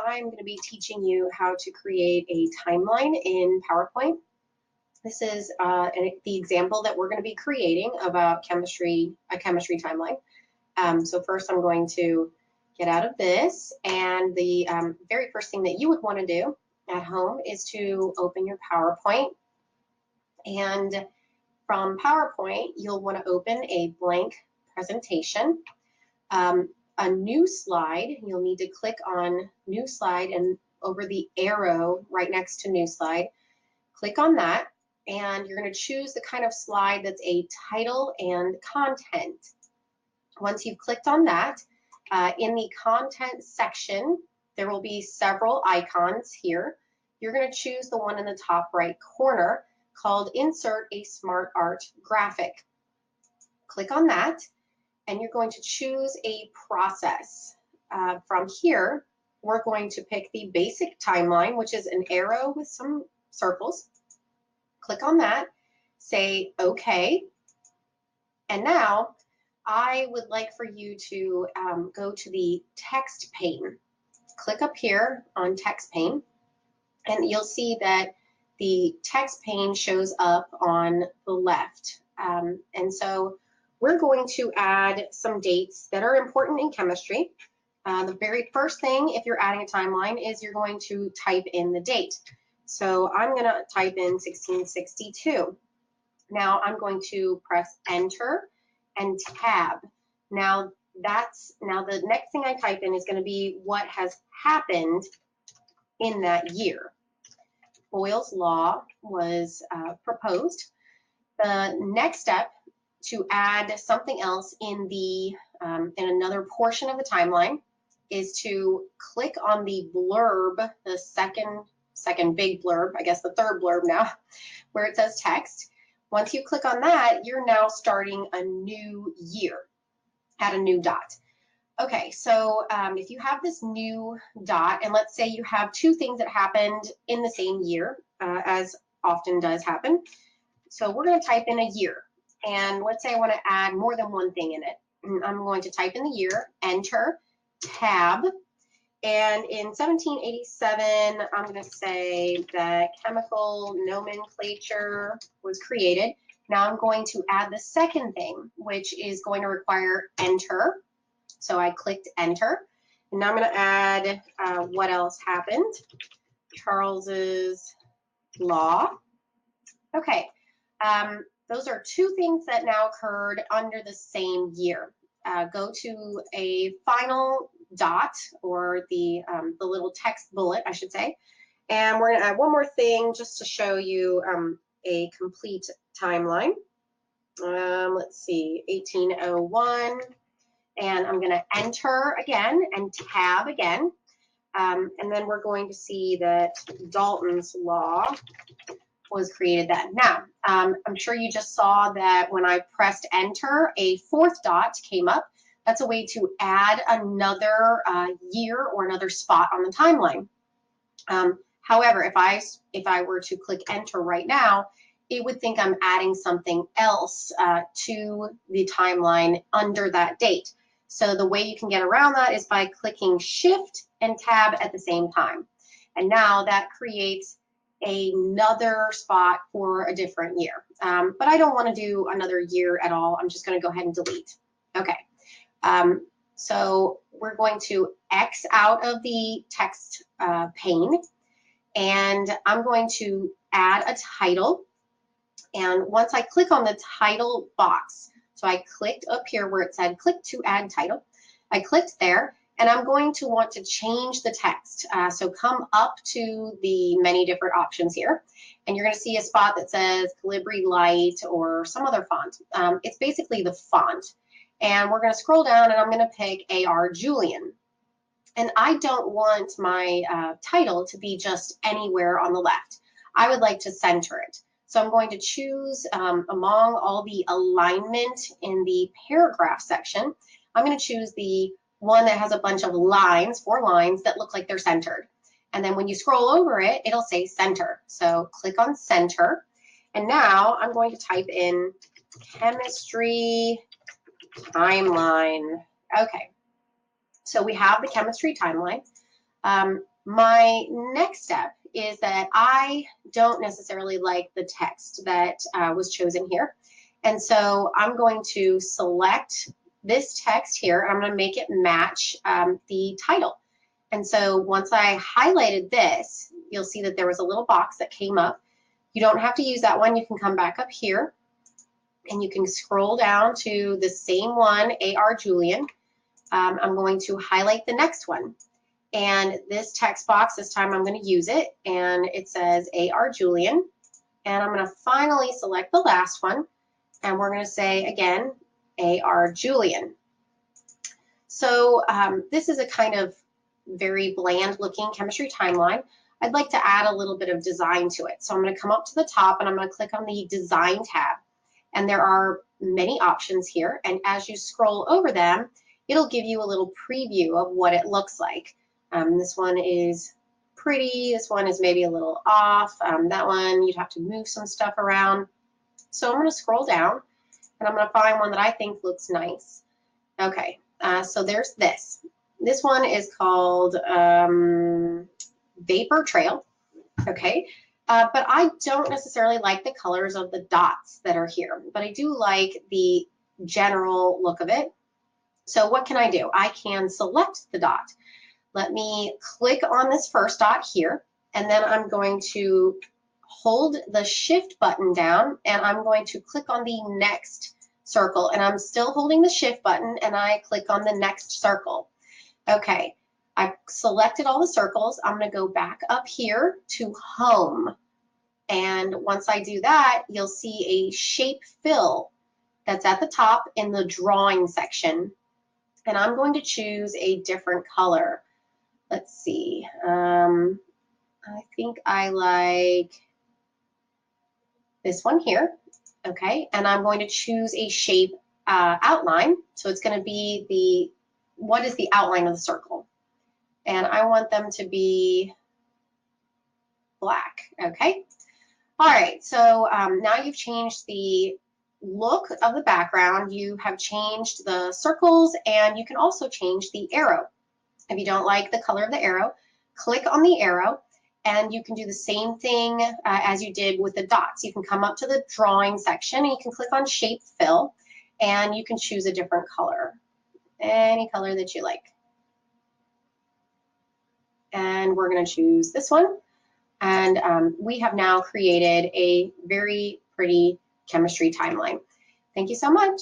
I'm going to be teaching you how to create a timeline in PowerPoint. This is the example that we're going to be creating of a chemistry timeline. So first I'm going to get out of this, and the very first thing that you would want to do at home is to open your PowerPoint. And from PowerPoint, you'll want to open a blank presentation. A new slide, you'll need to click on new slide, and over the arrow right next to new slide, click on that, and you're going to choose the kind of slide that's a title and content. Once you've clicked on that, in the content section, there will be several icons here. You're going to choose the one in the top right corner called Insert a Smart Art Graphic. Click on that, and you're going to choose a process. From here, we're going to pick the basic timeline, which is an arrow with some circles. Click on that, say OK, and now I would like for you to go to the text pane. Click up here on text pane, and you'll see that the text pane shows up on the left. And so we're going to add some dates that are important in chemistry. The very first thing, if you're adding a timeline, is you're going to type in the date. So I'm going to type in 1662. Now I'm going to press Enter and Tab. Now the next thing I type in is going to be what has happened in that year. Boyle's law was proposed. The next step to add something else in another portion of the timeline is to click on the blurb, the second big blurb, I guess the third blurb now, where it says text. Once you click on that, you're now starting a new year at a new dot. Okay, so if you have this new dot, and let's say you have two things that happened in the same year, as often does happen. So we're going to type in a year, and let's say I want to add more than one thing in it. I'm going to type in the year, Enter, Tab, and in 1787, I'm going to say that chemical nomenclature was created. Now I'm going to add the second thing, which is going to require Enter. So I clicked Enter, and now I'm going to add what else happened. Charles's law. Okay, those are two things that now occurred under the same year. Go to a final dot, or the little text bullet, I should say, and we're going to add one more thing just to show you a complete timeline. Let's see, 1801, and I'm going to Enter again and Tab again, and then we're going to see that Dalton's law was created then. Now, I'm sure you just saw that when I pressed Enter, a fourth dot came up. That's a way to add another year or another spot on the timeline. However, if I were to click Enter right now, it would think I'm adding something else to the timeline under that date. So the way you can get around that is by clicking Shift and Tab at the same time. And now that creates another spot for a different year. But I don't want to do another year at all. I'm just going to go ahead and delete. Okay. So we're going to X out of the text pane, and I'm going to add a title. And once I click on the title box, so I clicked up here where it said click to add title. I clicked there, and I'm going to want to change the text. So come up to the many different options here, and you're going to see a spot that says Calibri Light or some other font. It's basically the font. And we're going to scroll down, and I'm going to pick AR Julian. And I don't want my title to be just anywhere on the left. I would like to center it. So I'm going to choose among all the alignment in the paragraph section, I'm going to choose the one that has a bunch of lines, 4 lines that look like they're centered. And then when you scroll over it, it'll say center. So click on center. And now I'm going to type in chemistry timeline. Okay, so we have the chemistry timeline. My next step is that I don't necessarily like the text that was chosen here. And so I'm going to select this text here. I'm going to make it match the title. And so once I highlighted this, you'll see that there was a little box that came up. You don't have to use that one. You can come back up here and you can scroll down to the same one, A.R. Julian. I'm going to highlight the next one. And this text box, this time I'm going to use it, and it says A.R. Julian. And I'm going to finally select the last one, and we're going to say again, A.R. Julian. So this is a kind of very bland looking chemistry timeline. I'd like to add a little bit of design to it. So I'm going to come up to the top and I'm going to click on the Design tab. And there are many options here. And as you scroll over them, it'll give you a little preview of what it looks like. This one is pretty. This one is maybe a little off. That one, you'd have to move some stuff around. So I'm going to scroll down and I'm going to find one that I think looks nice. Okay, so there's this. This one is called Vapor Trail. Okay, but I don't necessarily like the colors of the dots that are here, but I do like the general look of it. So what can I do? I can select the dot. Let me click on this first dot here, and then I'm going to hold the Shift button down, and I'm going to click on the next circle, and I'm still holding the Shift button, and I click on the next circle. Okay, I've selected all the circles. I'm going to go back up here to Home, and once I do that, you'll see a shape fill that's at the top in the drawing section, and I'm going to choose a different color. Let's see. I think I like this one here. Okay, and I'm going to choose a shape outline. So it's going to be what is the outline of the circle? And I want them to be black. Okay. All right. So now you've changed the look of the background. You have changed the circles, and you can also change the arrow. If you don't like the color of the arrow, click on the arrow, and you can do the same thing as you did with the dots. You can come up to the drawing section, and you can click on Shape Fill, and you can choose a different color, any color that you like. And we're going to choose this one. And we have now created a very pretty chemistry timeline. Thank you so much.